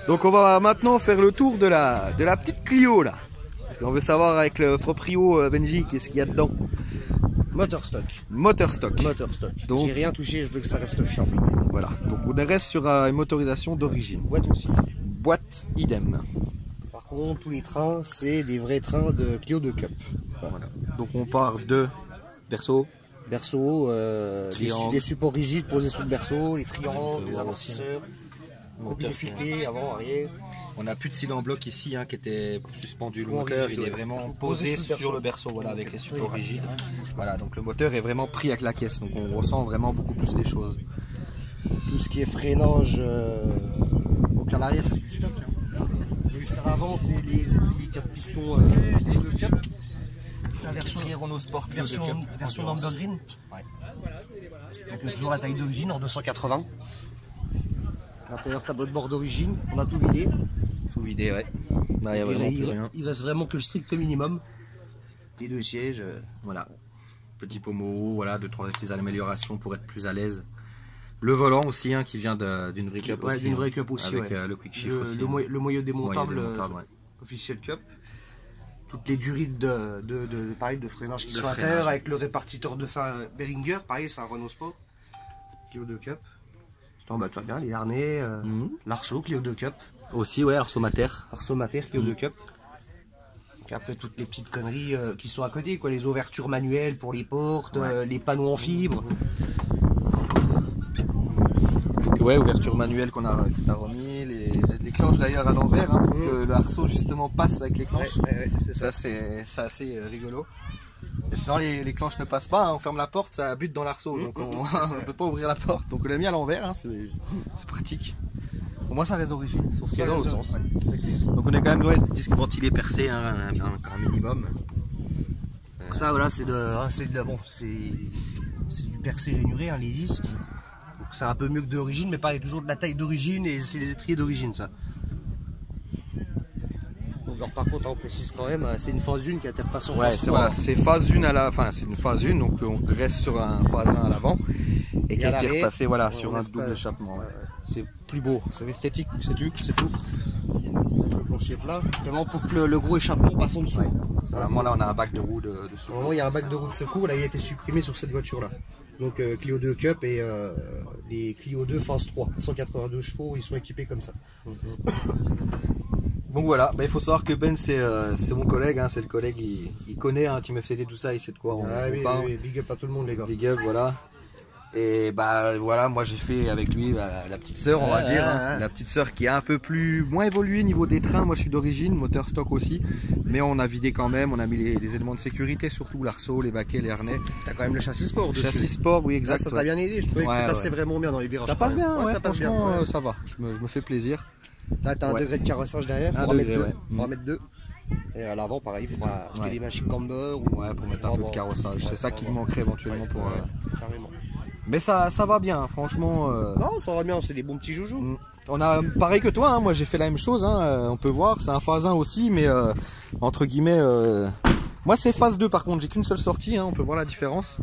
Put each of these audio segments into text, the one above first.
Donc on va maintenant faire le tour de la petite Clio là. On veut savoir avec le proprio Benji qu'est-ce qu'il y a dedans. Moteur stock. Moteur stock. Moteur stock. Donc j'ai rien touché, je veux que ça reste fiable. Voilà, donc on reste sur une motorisation d'origine. Boîte aussi. Boîte idem. Par contre, tous les trains, c'est des vrais trains de Clio 2 Cup. Voilà. Donc on part de berceau. Berceau, des supports rigides posés sous le berceau, les triangles, les amortisseurs, moteur filtré, avant, arrière. On n'a plus de cylindre en bloc ici qui était suspendu. Le moteur il est vraiment posé sur le berceau, voilà, avec les supports rigides. Voilà, donc le moteur est vraiment pris avec la caisse, donc on ressent vraiment beaucoup plus les choses. Tout ce qui est freinage, donc à l'arrière c'est du stock. Avant c'est les étriers 4 pistons Clio 2 Cup. La version Renault Sport version Number Green. Ouais. Donc toujours la taille d'origine en 280. L'intérieur tableau de bord d'origine, on a tout vidé. Tout vidé, ouais. Là, il reste vraiment que le strict minimum. Les deux sièges. Voilà. Petit pommeau, voilà, 2-3 petites améliorations pour être plus à l'aise. Le volant aussi qui vient d'une vraie cup aussi. D'une vraie cup aussi. Avec le quick shift aussi. Le moyeu démontable, ouais. officiel cup. Toutes les durites pareil, de freinage qui sont à terre avec le répartiteur de fin Behringer. Pareil, c'est un Renault Sport. Clio 2 Cup. Bah, tu vois bien, les harnais, l'Arceau Clio 2 Cup. Aussi, ouais, Arceau Mater. Arceau Mater Clio 2 Cup. Donc après, toutes les petites conneries qui sont à côté, quoi, les ouvertures manuelles pour les portes, les panneaux en fibre. Ouais, ouverture manuelle qu'on a remis, les clenches d'ailleurs à l'envers, que le Arceau justement passe avec les clenches. Ça c'est assez rigolo. Et sinon les clenches ne passent pas, on ferme la porte, ça bute dans l'Arceau, donc on ne peut pas ouvrir la porte. Donc on l'a mis à l'envers, c'est pratique. Au moins ça reste d'origine, sauf qu'il y a dans l'autre sens. Donc on est quand même dans les disques ventilés percés, un minimum. Ça voilà, c'est du percé rainuré, les disques. C'est un peu mieux que d'origine, mais pareil, toujours de la taille d'origine et c'est les étriers d'origine, ça. Alors, par contre, on précise quand même, c'est une phase 1 qui interpasse en phase 3. Voilà, c'est phase 1 à la fin, c'est une phase 1, donc on reste sur un phase 1 à l'avant et qui a été repassé voilà, sur un double échappement. C'est plus beau, c'est esthétique, c'est tout. Le plancher plat, vraiment pour que le gros échappement passe en dessous. Vraiment là, on a un bac de roue de secours. Normalement, il y a un bac de roue de secours, là, il a été supprimé sur cette voiture-là. Donc Clio 2 Cup et les Clio 2 phase 3, 182 chevaux, ils sont équipés comme ça. Donc voilà, il faut savoir que Ben c'est mon collègue, c'est le collègue, il connaît Team FTT, tout ça, il sait de quoi on parle. Oui, big up à tout le monde les gars. Big up, voilà. Et voilà, moi j'ai fait avec lui la petite sœur, on va dire, la petite sœur qui est un peu moins évoluée niveau des trains. Moi je suis d'origine, moteur stock aussi, mais on a vidé quand même, on a mis les éléments de sécurité, surtout l'Arceau, les baquets, les harnais. T'as quand même le châssis sport dessus. Châssis sport, oui, exact. Ça t'a bien aidé, je trouvais que tu passais vraiment bien dans les virages. Ça passe bien, ça passe franchement bien, ça va, je me fais plaisir. Là t'as un degré de carrossage derrière, il faudra mettre 2. Et à l'avant pareil, il faudra acheter des machines camber pour mettre un peu de carrossage, c'est ça qui me manquerait éventuellement pour... Carrément. Mais ça va bien, franchement. Non, ça va bien, c'est des bons petits joujoux. On a pareil que toi, moi j'ai fait la même chose, on peut voir, c'est un phase 1 aussi, mais entre guillemets, moi c'est phase 2 par contre, j'ai qu'une seule sortie, on peut voir la différence.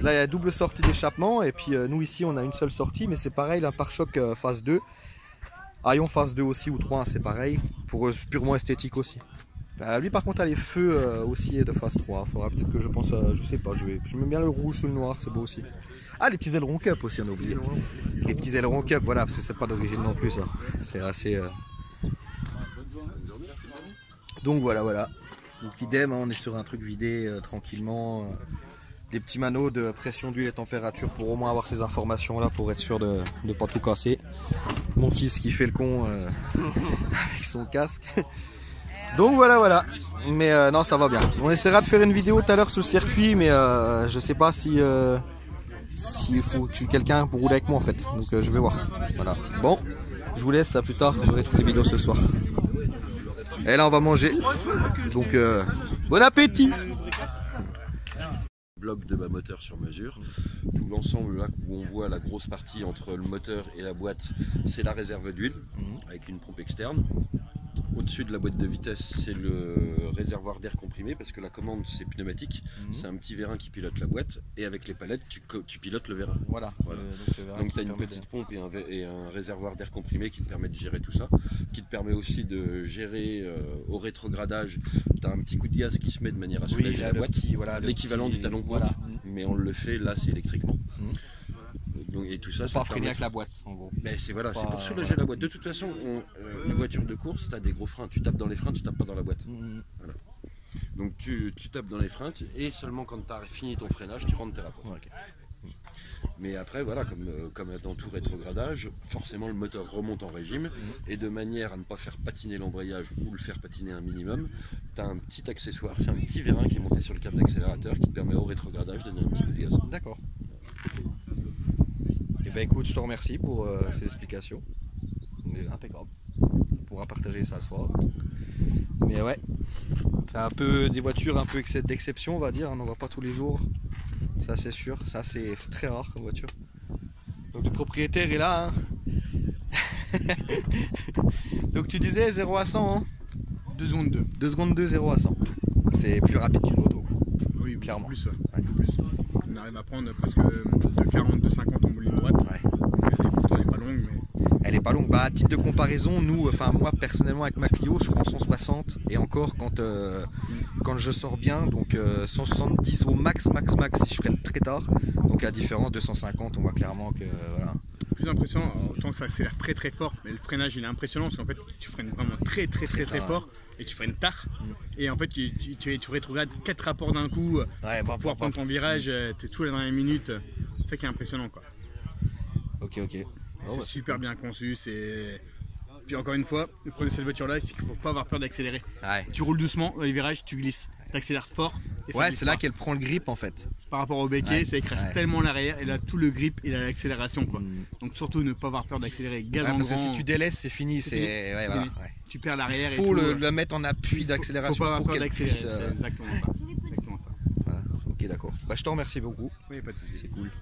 Là il y a double sortie d'échappement, et puis nous ici on a une seule sortie, mais c'est pareil, un pare-choc phase 2. Haillon phase 2 aussi ou 3, c'est pareil, pour purement esthétique aussi. Lui par contre a les feux aussi de phase 3, faudra peut-être que je pense, je sais pas, j'aime bien le rouge sur le noir, c'est beau aussi. Ah, les petits ailerons cup aussi, on a oublié. Les petits ailerons cup, voilà, parce que c'est pas d'origine non plus ça. C'est assez... Donc voilà. Donc idem, on est sur un truc vidé tranquillement. Des petits manos de pression d'huile et température pour au moins avoir ces informations là, pour être sûr de ne pas tout casser. Mon fils qui fait le con avec son casque. Donc voilà. Mais non, ça va bien. On essaiera de faire une vidéo tout à l'heure sur le circuit, mais je sais pas si... s'il faut que quelqu'un pour rouler avec moi en fait, donc je vais voir. Voilà. Bon, je vous laisse, à plus tard, vous aurez toutes les vidéos ce soir. Et là on va manger. Donc bon appétit. Bloc de bas moteur sur mesure. Tout l'ensemble là où on voit la grosse partie entre le moteur et la boîte, c'est la réserve d'huile avec une pompe externe. au-dessus de la boîte de vitesse, c'est le réservoir d'air comprimé, parce que la commande c'est pneumatique, c'est un petit vérin qui pilote la boîte, et avec les palettes tu pilotes le vérin. Voilà. Donc tu as une petite pompe et un réservoir d'air comprimé qui te permet de gérer tout ça, qui te permet aussi de gérer au rétrogradage. Tu as un petit coup de gaz qui se met de manière à soulager la boîte, l'équivalent du talon compte, mais on le fait là, c'est électriquement. Donc, et tout ça, ça freiner avec la boîte en gros. Mais c'est voilà, c'est pour soulager la boîte. De toute façon, une voiture de course, tu as des gros freins, tu tapes dans les freins, tu tapes pas dans la boîte. Voilà. Donc tu tapes dans les freins et seulement quand tu as fini ton freinage, tu rentres tes rapports. Okay. Mais après, voilà, comme dans tout rétrogradage, forcément le moteur remonte en régime et de manière à ne pas faire patiner l'embrayage ou le faire patiner un minimum, tu as un petit accessoire, c'est un petit vérin qui est monté sur le câble d'accélérateur qui te permet au rétrogradage de donner un petit coup de gaz. D'accord. Et ben écoute, je te remercie pour ces explications. Impeccable. On pourra partager ça le soir. Mais ouais, c'est un peu des voitures un peu d'exception, on va dire. On n'en voit pas tous les jours. Ça c'est sûr. Ça c'est très rare comme voiture. Donc le propriétaire est là. Hein. Donc tu disais 0 à 100 hein. 2 secondes 2. 2 secondes 2, 0 à 100. C'est plus rapide qu'une moto. Oui, clairement. Plus, plus. On arrive à prendre presque de 40, de 50 en ligne droite. Ouais. Elle est pas longue, mais... Elle est pas longue. Bah, à titre de comparaison, nous, enfin moi personnellement avec ma Clio, je prends 160 et encore quand je sors bien, donc 170 au max si je freine très tard. Donc à différence de 150, on voit clairement que voilà. Plus impressionnant, autant que ça accélère très très fort, mais le freinage il est impressionnant parce qu'en fait tu freines vraiment très fort et tu freines tard. Et en fait tu rétrogrades 4 rapports d'un coup pour pouvoir prendre ton virage, tu es tout là dans les minutes. C'est ça qui est impressionnant quoi. Ok. C'est super bien conçu, puis encore une fois, le problème de cette voiture là, c'est qu'il ne faut pas avoir peur d'accélérer. Ouais. Tu roules doucement, dans les virages, tu glisses, tu accélères fort. Et ouais, c'est là qu'elle prend le grip en fait. Par rapport au béquet, ça écrase tellement l'arrière et là tout le grip et l'accélération quoi. Donc surtout ne pas avoir peur d'accélérer. Gaz en parce grand, que si tu délaisses, c'est fini. Voilà. Tu perds l'arrière. Il faut le mettre en appui d'accélération pour qu'elle puisse. C'est exactement ça. Voilà. Ok, d'accord. Bah, je te remercie beaucoup. Oui, pas de soucis. C'est cool.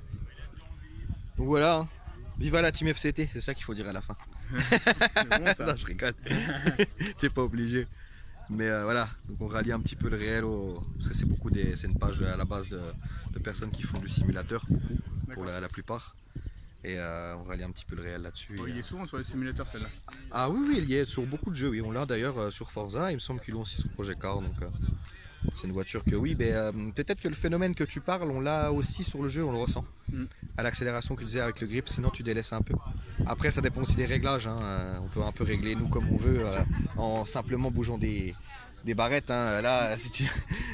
Donc voilà. Hein. Viva la team FCT, c'est ça qu'il faut dire à la fin. Bon, ça. Non, je rigole. T'es pas obligé. Mais voilà, donc on rallie un petit peu le réel parce que c'est une page à la base de personnes qui font du simulateur, beaucoup, pour la plupart. Et on rallie un petit peu le réel là-dessus. Il est souvent sur les simulateurs celle-là. Ah oui, il y est sur beaucoup de jeux, oui. On l'a d'ailleurs sur Forza, il me semble qu'ils l'ont aussi sur Project Car. Donc c'est une voiture que oui, mais peut-être que le phénomène que tu parles, on l'a aussi sur le jeu, on le ressent. À l'accélération que tu disais avec le grip, sinon tu délaisses un peu. Après ça dépend aussi des réglages, hein. On peut un peu régler nous comme on veut en simplement bougeant des barrettes. Hein. Là, si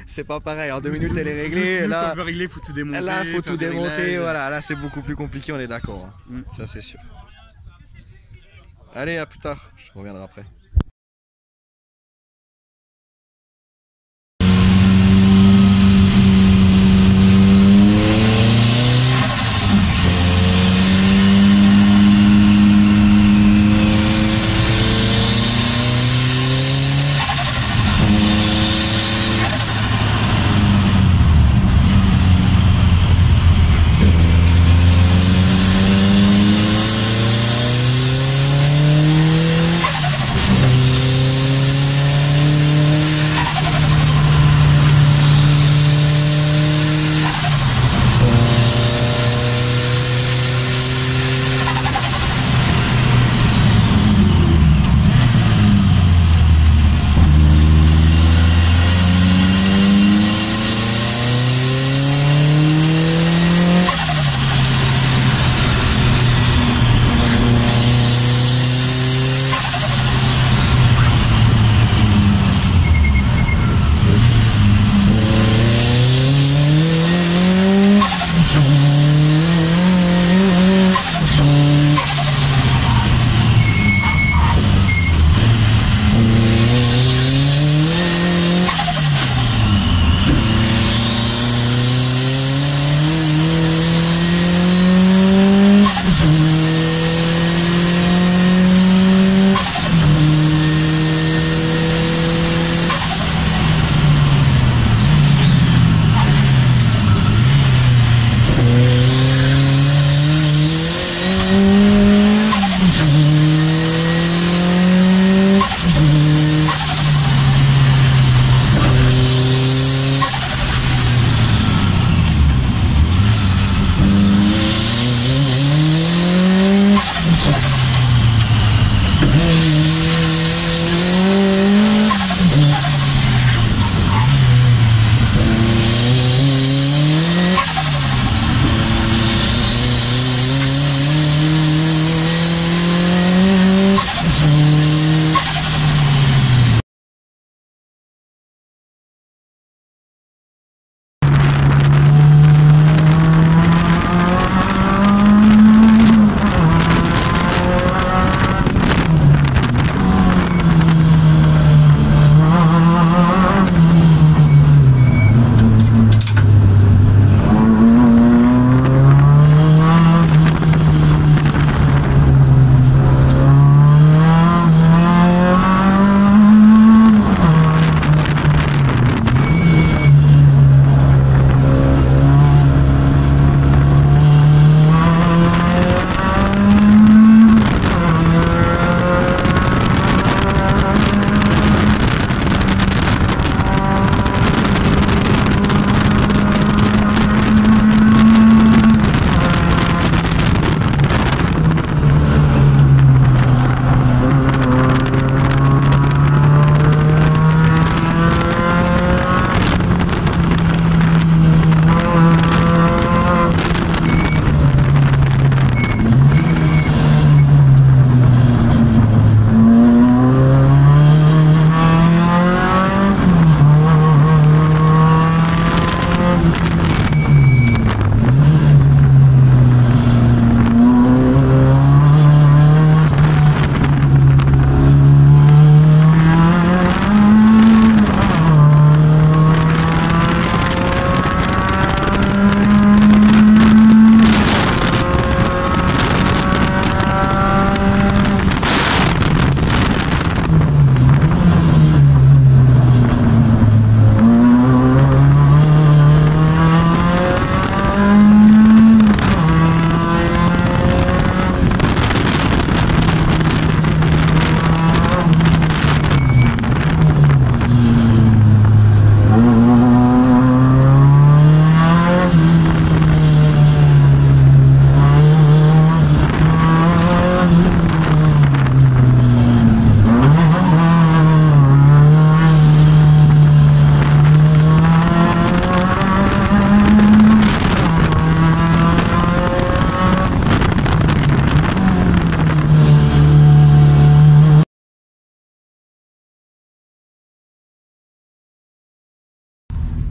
c'est pas pareil, en 2 minutes elle est réglée. Là, on peut régler, faut tout démonter. Là, faut tout démonter. Voilà, là c'est beaucoup plus compliqué, on est d'accord. Hein. Ça c'est sûr. Allez, à plus tard, je reviendrai après.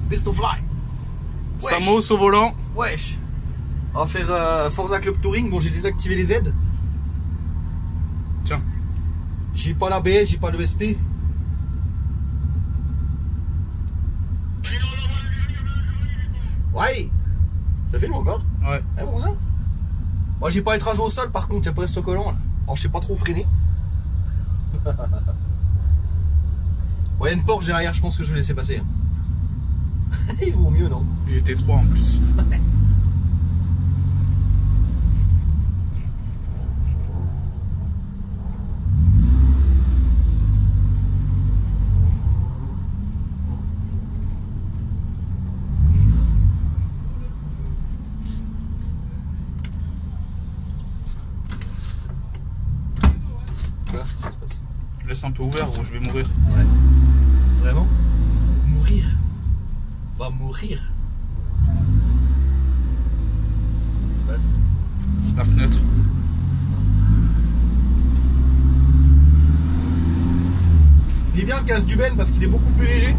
Pistol Fly. Samos au volant. Wesh. On va faire Forza Club Touring. Bon, j'ai désactivé les aides. Tiens. J'ai pas l'ABS, j'ai pas l'ESP. Ouais. Ça filme encore? Ouais. Eh bon ça. Moi j'ai pas les trajets au sol par contre, y'a pas reste collant là. Alors je sais pas trop freiner. Ouais, une Porsche derrière, je pense que je vais laisser passer. Il vaut mieux, non? J'étais 3 en plus. Laisse un peu ouvert ou je vais mourir. Ouais. Vraiment? Mourir. Va mourir. Qu'est-ce qui se passe? La fenêtre. Il est bien le casque du Ben parce qu'il est beaucoup plus léger.